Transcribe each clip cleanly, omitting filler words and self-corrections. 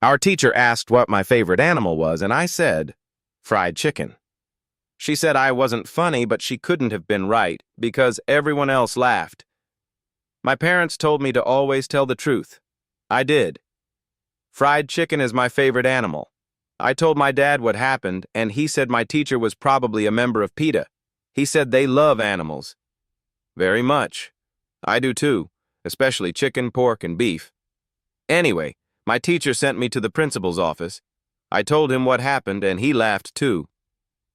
Our teacher asked what my favorite animal was, and I said, fried chicken. She said I wasn't funny, but she couldn't have been right because everyone else laughed. My parents told me to always tell the truth. I did. Fried chicken is my favorite animal. I told my dad what happened, and he said my teacher was probably a member of PETA. He said they love animals. Very much. I do too, especially chicken, pork, and beef. Anyway, my teacher sent me to the principal's office. I told him what happened, and he laughed too.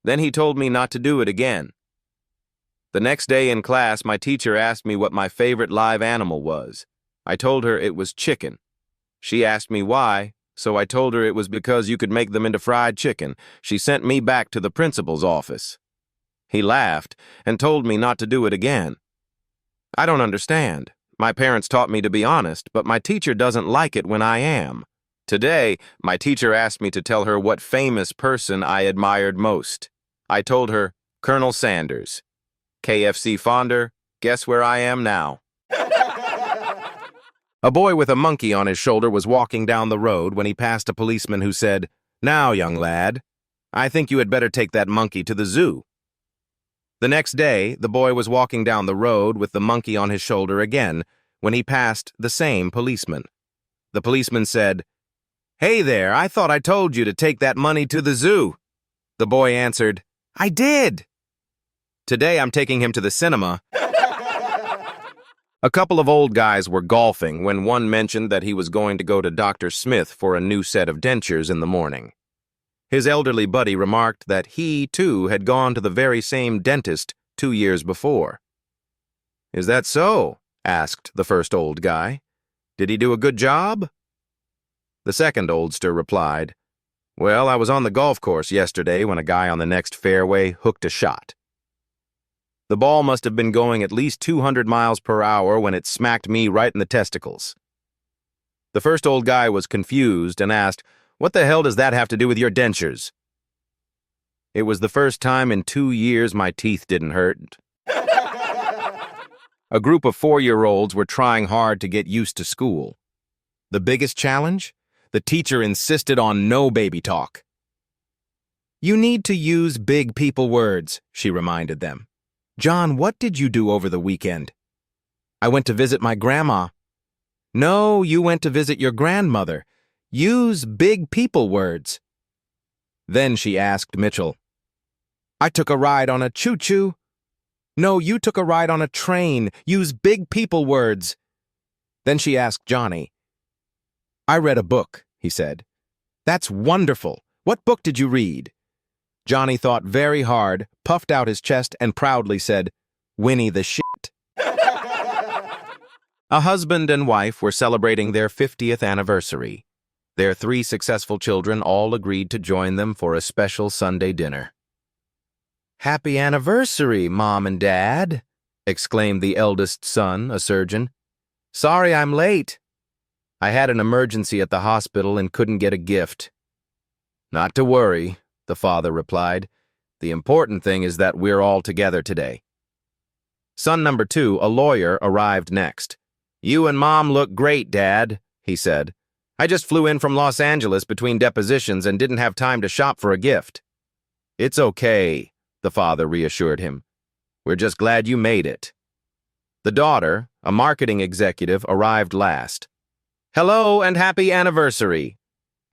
Then he told me not to do it again. The next day in class, my teacher asked me what my favorite live animal was. I told her it was chicken. She asked me why, so I told her it was because you could make them into fried chicken. She sent me back to the principal's office. He laughed and told me not to do it again. I don't understand. My parents taught me to be honest, but my teacher doesn't like it when I am. Today, my teacher asked me to tell her what famous person I admired most. I told her, Colonel Sanders. KFC fonder, guess where I am now? A boy with a monkey on his shoulder was walking down the road when he passed a policeman who said, "Now, young lad, I think you had better take that monkey to the zoo." The next day, the boy was walking down the road with the monkey on his shoulder again when he passed the same policeman. The policeman said, "Hey there, I thought I told you to take that money to the zoo." The boy answered, "I did. Today I'm taking him to the cinema." A couple of old guys were golfing when one mentioned that he was going to go to Dr. Smith for a new set of dentures in the morning. His elderly buddy remarked that he, too, had gone to the very same dentist 2 years before. "Is that so?" asked the first old guy. "Did he do a good job?" The second oldster replied, "Well, I was on the golf course yesterday when a guy on the next fairway hooked a shot. The ball must have been going at least 200 miles per hour when it smacked me right in the testicles." The first old guy was confused and asked, "What the hell does that have to do with your dentures?" "It was the first time in 2 years my teeth didn't hurt." A group of 4-year-olds were trying hard to get used to school. The biggest challenge? The teacher insisted on no baby talk. "You need to use big people words," she reminded them. "John, what did you do over the weekend?" "I went to visit my grandma." "No, you went to visit your grandmother. Use big people words." Then she asked Mitchell, "I took a ride on a choo-choo." "No, you took a ride on a train. Use big people words." Then she asked Johnny. "I read a book," he said. "That's wonderful. What book did you read?" Johnny thought very hard, puffed out his chest, and proudly said, "Winnie the Shit." A husband and wife were celebrating their 50th anniversary. Their 3 successful children all agreed to join them for a special Sunday dinner. "Happy anniversary, Mom and Dad," exclaimed the eldest son, a surgeon. "Sorry I'm late. I had an emergency at the hospital and couldn't get a gift." "Not to worry," the father replied. "The important thing is that we're all together today." Son number 2, a lawyer, arrived next. "You and Mom look great, Dad," he said. "I just flew in from Los Angeles between depositions and didn't have time to shop for a gift." "It's okay," the father reassured him. "We're just glad you made it." The daughter, a marketing executive, arrived last. "Hello and happy anniversary.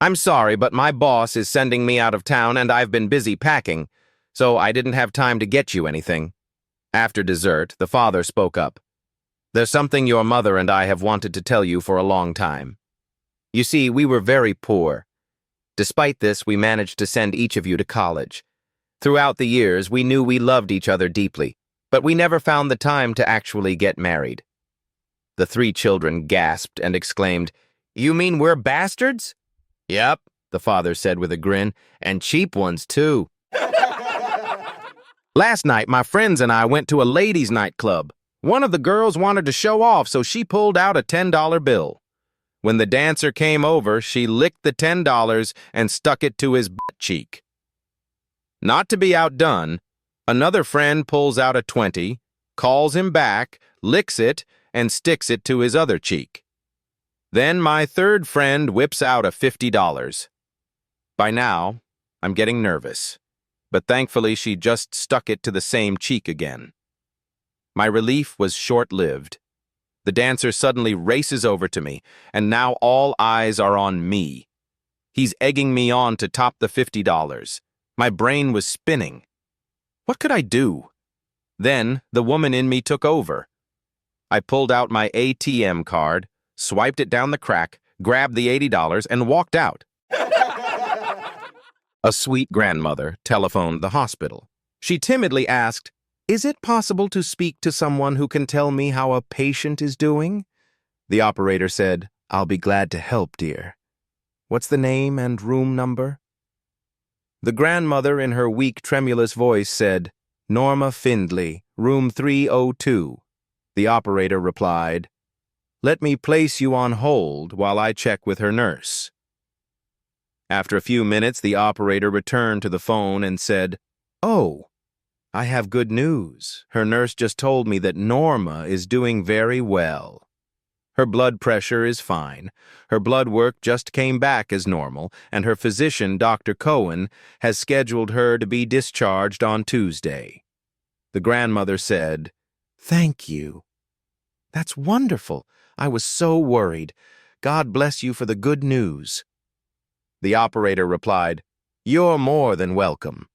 I'm sorry, but my boss is sending me out of town and I've been busy packing, so I didn't have time to get you anything." After dessert, the father spoke up. "There's something your mother and I have wanted to tell you for a long time. You see, we were very poor. Despite this, we managed to send each of you to college. Throughout the years, we knew we loved each other deeply, but we never found the time to actually get married." The 3 children gasped and exclaimed, "You mean we're bastards?" "Yep," the father said with a grin, "and cheap ones, too." "Last night, my friends and I went to a ladies' night club. One of the girls wanted to show off, so she pulled out a $10 bill. When the dancer came over, she licked the $10 and stuck it to his butt cheek. Not to be outdone, another friend pulls out a 20, calls him back, licks it, and sticks it to his other cheek. Then my third friend whips out a $50. By now, I'm getting nervous, but thankfully she just stuck it to the same cheek again. My relief was short-lived. The dancer suddenly races over to me, and now all eyes are on me. He's egging me on to top the $50. My brain was spinning. What could I do? Then the woman in me took over. I pulled out my ATM card, swiped it down the crack, grabbed the $80, and walked out. A sweet grandmother telephoned the hospital. She timidly asked, "Is it possible to speak to someone who can tell me how a patient is doing?" The operator said, "I'll be glad to help, dear. What's the name and room number?" The grandmother, in her weak, tremulous voice, said, "Norma Findley, room 302. The operator replied, "Let me place you on hold while I check with her nurse." After a few minutes, the operator returned to the phone and said, "Oh, I have good news. Her nurse just told me that Norma is doing very well. Her blood pressure is fine. Her blood work just came back as normal, and her physician, Dr. Cohen, has scheduled her to be discharged on Tuesday." The grandmother said, "Thank you. That's wonderful. I was so worried. God bless you for the good news." The operator replied, "You're more than welcome."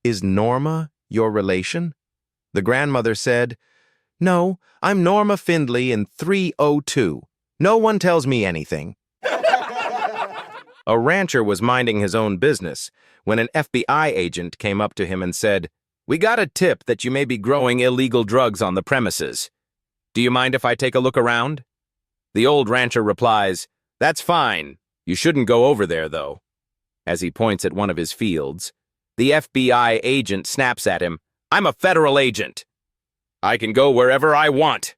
"Is Norma your relation?" The grandmother said, "No, I'm Norma Findley in 302. No one tells me anything." A rancher was minding his own business when an FBI agent came up to him and said, "We got a tip that you may be growing illegal drugs on the premises. Do you mind if I take a look around?" The old rancher replies, "That's fine. You shouldn't go over there, though." As he points at one of his fields, the FBI agent snaps at him, "I'm a federal agent. I can go wherever I want."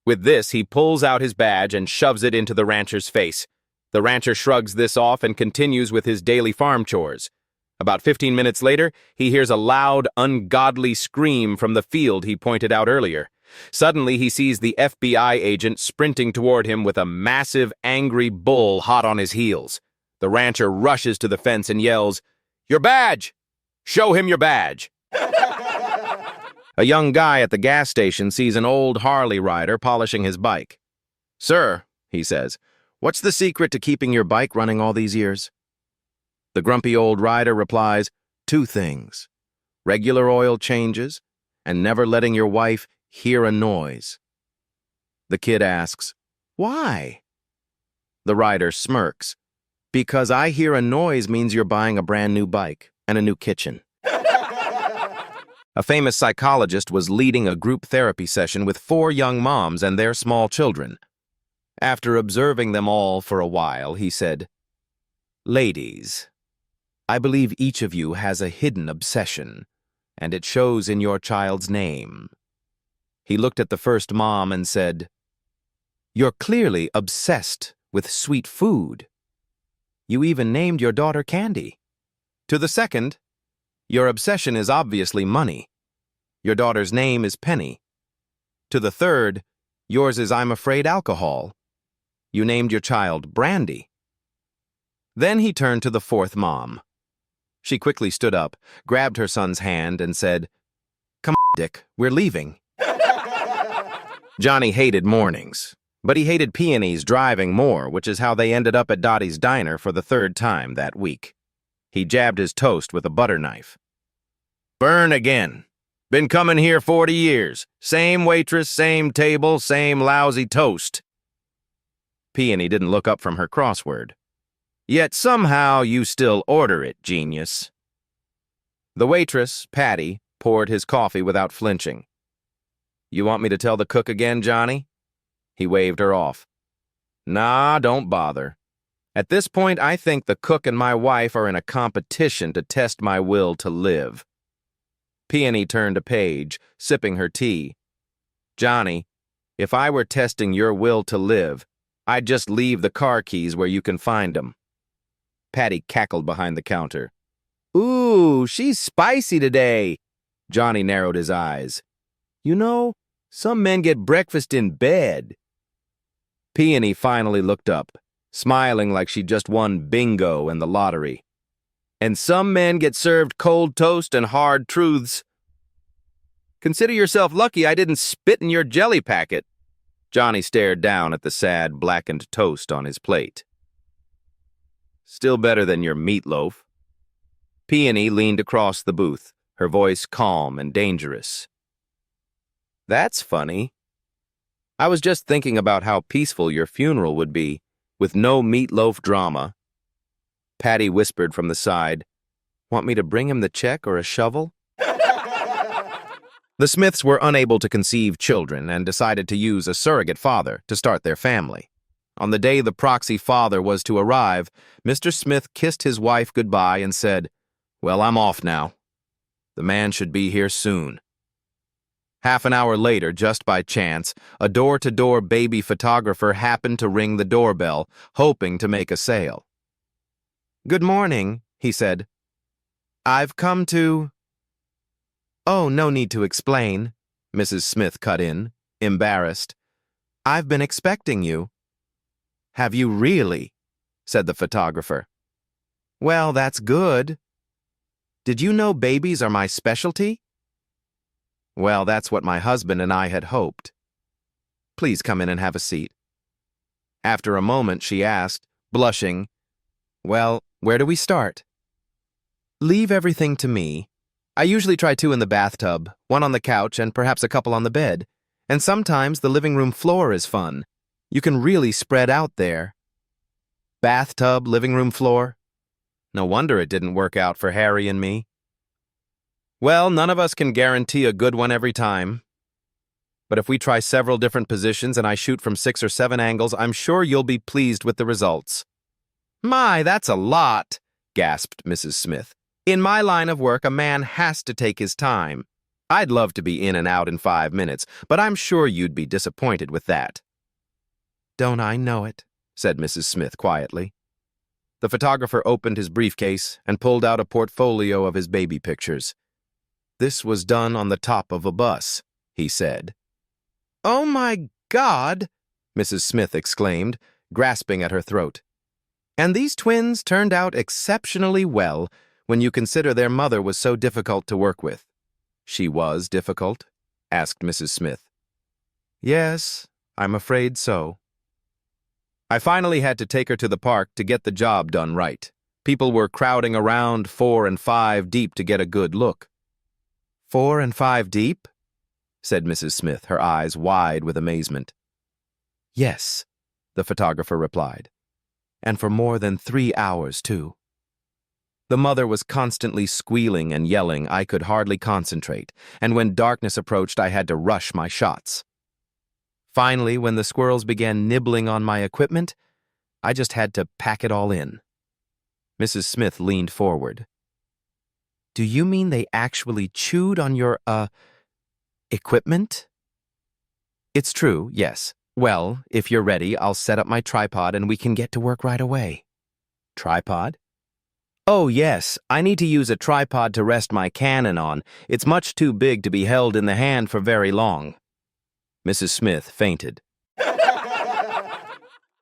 With this, he pulls out his badge and shoves it into the rancher's face. The rancher shrugs this off and continues with his daily farm chores. About 15 minutes later, he hears a loud, ungodly scream from the field he pointed out earlier. Suddenly, he sees the FBI agent sprinting toward him with a massive, angry bull hot on his heels. The rancher rushes to the fence and yells, "Your badge! Show him your badge!" A young guy at the gas station sees an old Harley rider polishing his bike. "Sir," he says, "what's the secret to keeping your bike running all these years?" The grumpy old rider replies, "Two things: regular oil changes and never letting your wife hear a noise." The kid asks, "Why?" The rider smirks, "Because I hear a noise means you're buying a brand new bike and a new kitchen." A famous psychologist was leading a group therapy session with 4 young moms and their small children. After observing them all for a while, he said, "Ladies, I believe each of you has a hidden obsession, and it shows in your child's name." He looked at the first mom and said, "You're clearly obsessed with sweet food. You even named your daughter Candy." To the second, "Your obsession is obviously money. Your daughter's name is Penny." To the third, "Yours is, I'm afraid, alcohol. You named your child Brandy." Then he turned to the fourth mom. She quickly stood up, grabbed her son's hand, and said, "Come on, Dick, we're leaving." Johnny hated mornings, but he hated Peonies driving more, which is how they ended up at Dottie's diner for the 3rd time that week. He jabbed his toast with a butter knife. "Burn again. Been coming here 40 years. Same waitress, same table, same lousy toast." Peony didn't look up from her crossword. "Yet somehow you still order it, genius." The waitress, Patty, poured his coffee without flinching. "You want me to tell the cook again, Johnny?" He waved her off. "Nah, don't bother. At this point, I think the cook and my wife are in a competition to test my will to live." Peony turned a page, sipping her tea. "Johnny, if I were testing your will to live, I'd just leave the car keys where you can find them." Patty cackled behind the counter. "Ooh, she's spicy today." Johnny narrowed his eyes. "You know, some men get breakfast in bed." Peony finally looked up, smiling like she'd just won bingo and the lottery. And some men get served cold toast and hard truths. Consider yourself lucky I didn't spit in your jelly packet. Johnny stared down at the sad, blackened toast on his plate. Still better than your meatloaf. Peony leaned across the booth, her voice calm and dangerous. That's funny. I was just thinking about how peaceful your funeral would be, with no meatloaf drama. Patty whispered from the side, "Want me to bring him the check or a shovel?" The Smiths were unable to conceive children and decided to use a surrogate father to start their family. On the day the proxy father was to arrive, Mr. Smith kissed his wife goodbye and said, "Well, I'm off now. The man should be here soon." Half an hour later, just by chance, a door-to-door baby photographer happened to ring the doorbell, hoping to make a sale. "Good morning," he said. "I've come to—" "Oh, no need to explain," Mrs. Smith cut in, embarrassed. "I've been expecting you." "Have you really?" said the photographer. "Well, that's good. Did you know babies are my specialty?" "Well, that's what my husband and I had hoped. Please come in and have a seat." After a moment, she asked, blushing, "Well, where do we start?" "Leave everything to me. I usually try 2 in the bathtub, 1 on the couch, and perhaps a couple on the bed. And sometimes the living room floor is fun. You can really spread out there." Bathtub, living room floor? No wonder it didn't work out for Harry and me. Well, none of us can guarantee a good one every time. But if we try several different positions and I shoot from 6 or 7 angles, I'm sure you'll be pleased with the results. "My, that's a lot," gasped Mrs. Smith. "In my line of work, a man has to take his time. I'd love to be in and out in 5 minutes, but I'm sure you'd be disappointed with that." "Don't I know it?" said Mrs. Smith quietly. The photographer opened his briefcase and pulled out a portfolio of his baby pictures. "This was done on the top of a bus," he said. "Oh my God!" Mrs. Smith exclaimed, grasping at her throat. "And these twins turned out exceptionally well when you consider their mother was so difficult to work with." "She was difficult?" asked Mrs. Smith. "Yes, I'm afraid so." "I finally had to take her to the park to get the job done right. People were crowding around 4 and 5 deep to get a good look." 4 and 5 deep?" said Mrs. Smith, her eyes wide with amazement. "Yes," the photographer replied. "And for more than 3 hours, too. The mother was constantly squealing and yelling. I could hardly concentrate, and when darkness approached, I had to rush my shots. Finally, when the squirrels began nibbling on my equipment, I just had to pack it all in." Mrs. Smith leaned forward. "Do you mean they actually chewed on your, equipment?" "It's true, yes. Well, if you're ready, I'll set up my tripod and we can get to work right away." "Tripod?" "Oh, yes. I need to use a tripod to rest my cannon on. It's much too big to be held in the hand for very long." Mrs. Smith fainted.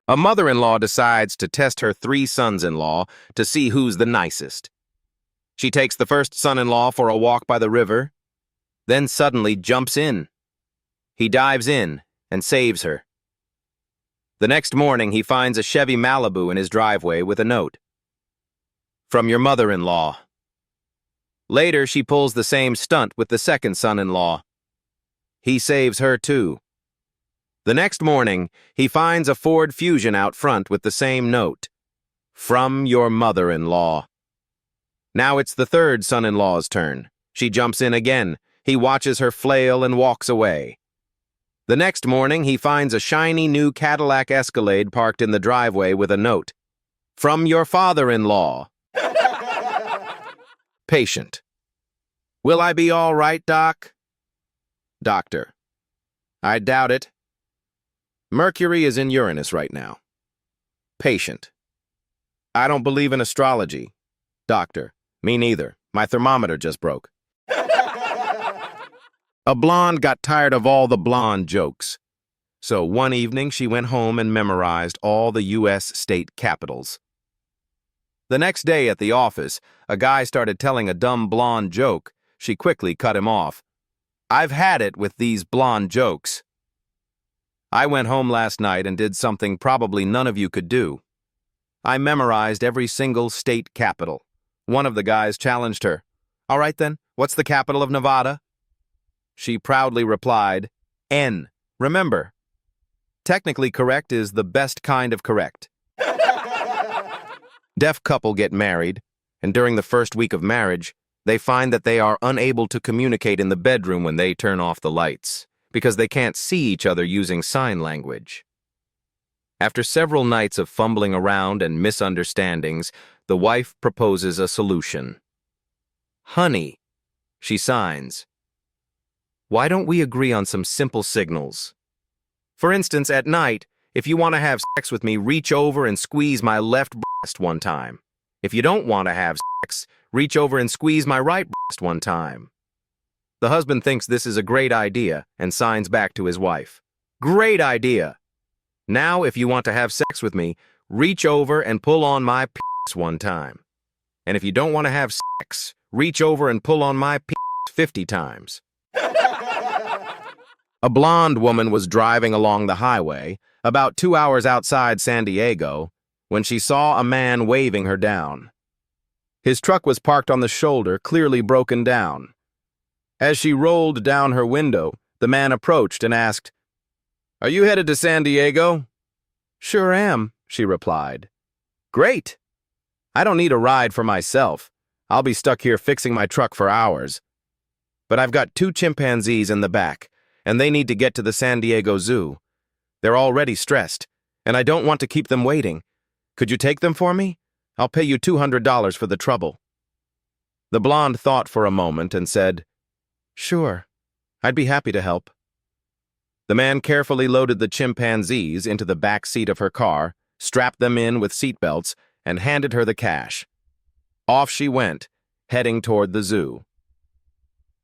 A mother-in-law decides to test her 3 sons-in-law to see who's the nicest. She takes the first son-in-law for a walk by the river, then suddenly jumps in. He dives in and saves her. The next morning, he finds a Chevy Malibu in his driveway with a note. "From your mother-in-law." Later, she pulls the same stunt with the second son-in-law. He saves her too. The next morning, he finds a Ford Fusion out front with the same note. "From your mother-in-law." Now it's the third son-in-law's turn. She jumps in again. He watches her flail and walks away. The next morning, he finds a shiny new Cadillac Escalade parked in the driveway with a note. "From your father-in-law." Patient. "Will I be all right, Doc?" Doctor. "I doubt it. Mercury is in Uranus right now." Patient. "I don't believe in astrology." Doctor. "Me neither. My thermometer just broke." A blonde got tired of all the blonde jokes. So one evening she went home and memorized all the U.S. state capitals. The next day at the office, a guy started telling a dumb blonde joke. She quickly cut him off. "I've had it with these blonde jokes. I went home last night and did something probably none of you could do. I memorized every single state capital." One of the guys challenged her. "All right then, what's the capital of Nevada?" She proudly replied, "N. Remember, technically correct is the best kind of correct." Deaf couple get married, and during the first week of marriage, they find that they are unable to communicate in the bedroom when they turn off the lights, because they can't see each other using sign language. After several nights of fumbling around and misunderstandings, the wife proposes a solution. "Honey," she signs, "why don't we agree on some simple signals? For instance, at night, if you want to have sex with me, reach over and squeeze my left breast one time. If you don't want to have sex, reach over and squeeze my right breast one time." The husband thinks this is a great idea and signs back to his wife. "Great idea. Now, if you want to have sex with me, reach over and pull on my penis one time. And if you don't want to have sex, reach over and pull on my penis 50 times. A blonde woman was driving along the highway, about 2 hours outside San Diego, when she saw a man waving her down. His truck was parked on the shoulder, clearly broken down. As she rolled down her window, the man approached and asked, "Are you headed to San Diego?" "Sure am," she replied. "Great. I don't need a ride for myself. I'll be stuck here fixing my truck for hours. But I've got 2 chimpanzees in the back, and they need to get to the San Diego Zoo. They're already stressed, and I don't want to keep them waiting. Could you take them for me? I'll pay you $200 for the trouble." The blonde thought for a moment and said, "Sure, I'd be happy to help." The man carefully loaded the chimpanzees into the back seat of her car, strapped them in with seatbelts, and handed her the cash. Off she went, heading toward the zoo.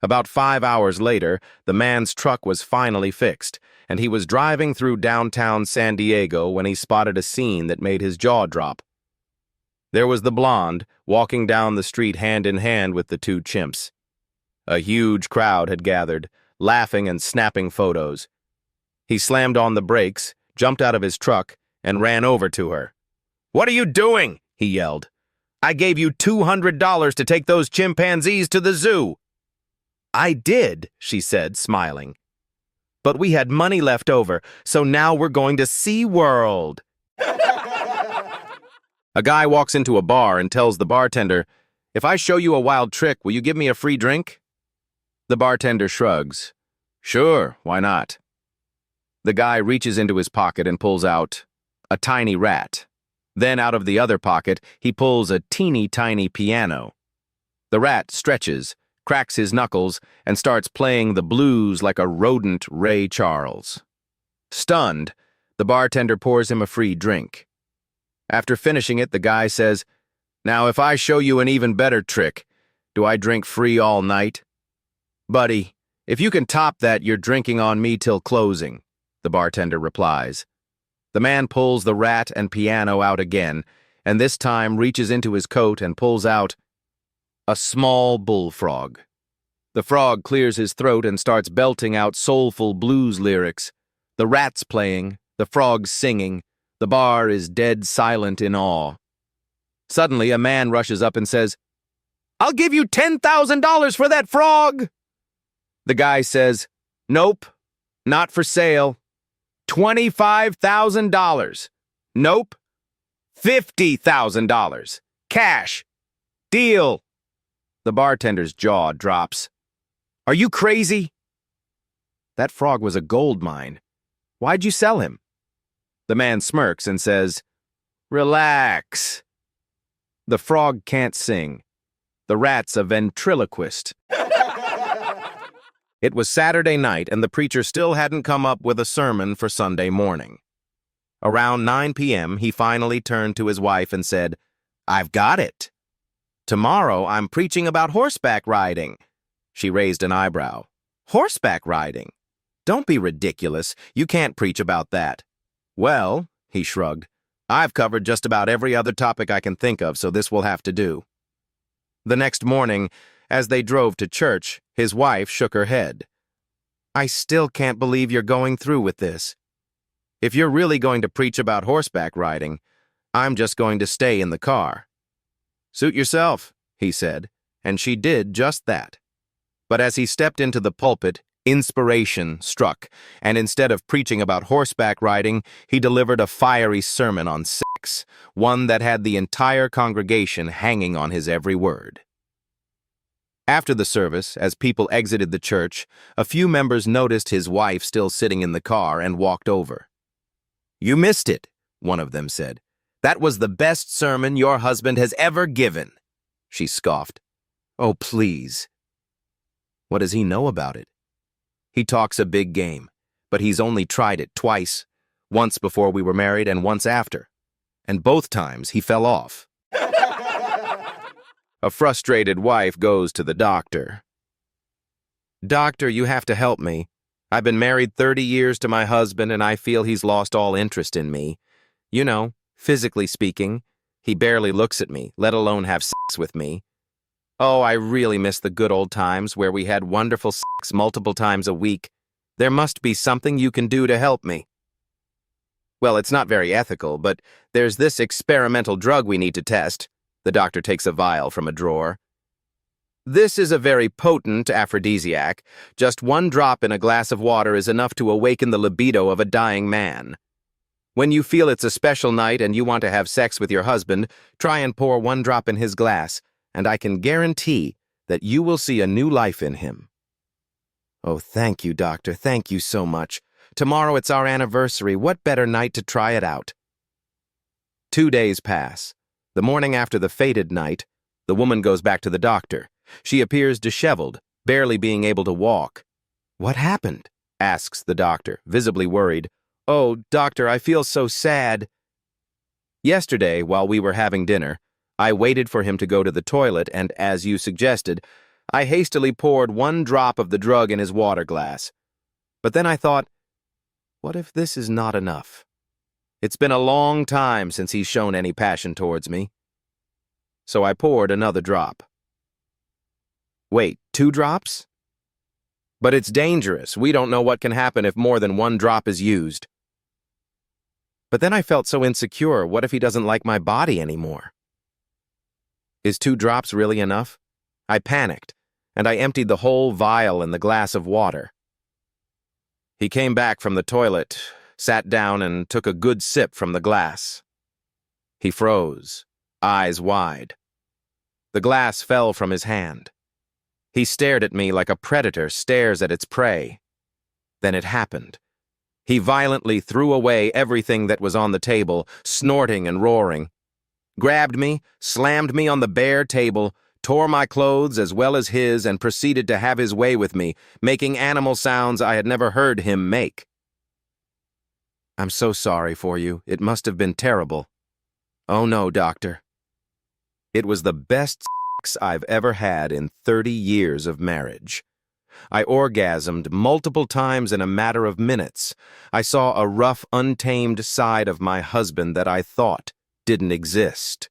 About 5 hours later, the man's truck was finally fixed, and he was driving through downtown San Diego when he spotted a scene that made his jaw drop. There was the blonde, walking down the street hand in hand with the 2 chimps. A huge crowd had gathered, laughing and snapping photos. He slammed on the brakes, jumped out of his truck, and ran over to her. "What are you doing?" he yelled. "I gave you $200 to take those chimpanzees to the zoo." "I did," she said, smiling. "But we had money left over, so now we're going to SeaWorld." A guy walks into a bar and tells the bartender, "If I show you a wild trick, will you give me a free drink?" The bartender shrugs. "Sure, why not?" The guy reaches into his pocket and pulls out a tiny rat. Then out of the other pocket, he pulls a teeny-tiny piano. The rat stretches, cracks his knuckles, and starts playing the blues like a rodent Ray Charles. Stunned, the bartender pours him a free drink. After finishing it, the guy says, "Now, if I show you an even better trick, do I drink free all night?" "Buddy, if you can top that, you're drinking on me till closing," the bartender replies. The man pulls the rat and piano out again, and this time reaches into his coat and pulls out a small bullfrog. The frog clears his throat and starts belting out soulful blues lyrics. The rat's playing, the frog's singing. The bar is dead silent in awe. Suddenly, a man rushes up and says, "I'll give you $10,000 for that frog!" The guy says, "Nope, not for sale. $25,000. Nope. $50,000. Cash. Deal." The bartender's jaw drops. "Are you crazy?" "That frog was a gold mine. Why'd you sell him?" The man smirks and says, "Relax. The frog can't sing. The rat's a ventriloquist." It was Saturday night, and the preacher still hadn't come up with a sermon for Sunday morning. Around 9 p.m., he finally turned to his wife and said, "I've got it. Tomorrow I'm preaching about horseback riding." She raised an eyebrow. "Horseback riding? Don't be ridiculous. You can't preach about that. Well, he shrugged, I've covered just about every other topic I can think of, so this will have to do. The next morning, as they drove to church, his wife shook her head. I still can't believe you're going through with this. If you're really going to preach about horseback riding, I'm just going to stay in the car. Suit yourself, he said, and she did just that. But as he stepped into the pulpit, inspiration struck, and instead of preaching about horseback riding, he delivered a fiery sermon on sex, one that had the entire congregation hanging on his every word. After the service, as people exited the church, a few members noticed his wife still sitting in the car and walked over. You missed it, one of them said. That was the best sermon your husband has ever given. She scoffed. Oh, please. What does he know about it? He talks a big game, but he's only tried it twice, once before we were married and once after. And both times he fell off. A frustrated wife goes to the doctor. Doctor, you have to help me. I've been married 30 years to my husband and I feel he's lost all interest in me. You know, physically speaking, he barely looks at me, let alone have sex with me. Oh, I really miss the good old times where we had wonderful sex multiple times a week. There must be something you can do to help me. Well, it's not very ethical, but there's this experimental drug we need to test. The doctor takes a vial from a drawer. This is a very potent aphrodisiac. Just one drop in a glass of water is enough to awaken the libido of a dying man. When you feel it's a special night and you want to have sex with your husband, try and pour one drop in his glass, and I can guarantee that you will see a new life in him. Oh, thank you, doctor. Thank you so much. Tomorrow it's our anniversary. What better night to try it out? 2 days pass. The morning after the fated night, the woman goes back to the doctor. She appears disheveled, barely being able to walk. What happened? Asks the doctor, visibly worried. Oh, doctor, I feel so sad. Yesterday, while we were having dinner, I waited for him to go to the toilet and, as you suggested, I hastily poured one drop of the drug in his water glass. But then I thought, what if this is not enough? It's been a long time since he's shown any passion towards me. So I poured another drop. Wait, 2 drops? But it's dangerous. We don't know what can happen if more than 1 drop is used. But then I felt so insecure. What if he doesn't like my body anymore? Is 2 drops really enough? I panicked, and I emptied the whole vial in the glass of water. He came back from the toilet, sat down and took a good sip from the glass. He froze, eyes wide. The glass fell from his hand. He stared at me like a predator stares at its prey. Then it happened. He violently threw away everything that was on the table, snorting and roaring, grabbed me, slammed me on the bare table, tore my clothes as well as his, and proceeded to have his way with me, making animal sounds I had never heard him make. I'm so sorry for you. It must have been terrible. Oh no, doctor. It was the best sex I've ever had in 30 years of marriage. I orgasmed multiple times in a matter of minutes. I saw a rough, untamed side of my husband that I thought didn't exist.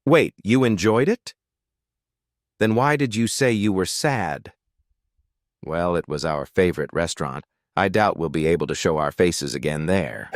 Wait, you enjoyed it? Then why did you say you were sad? Well, it was our favorite restaurant. I doubt we'll be able to show our faces again there.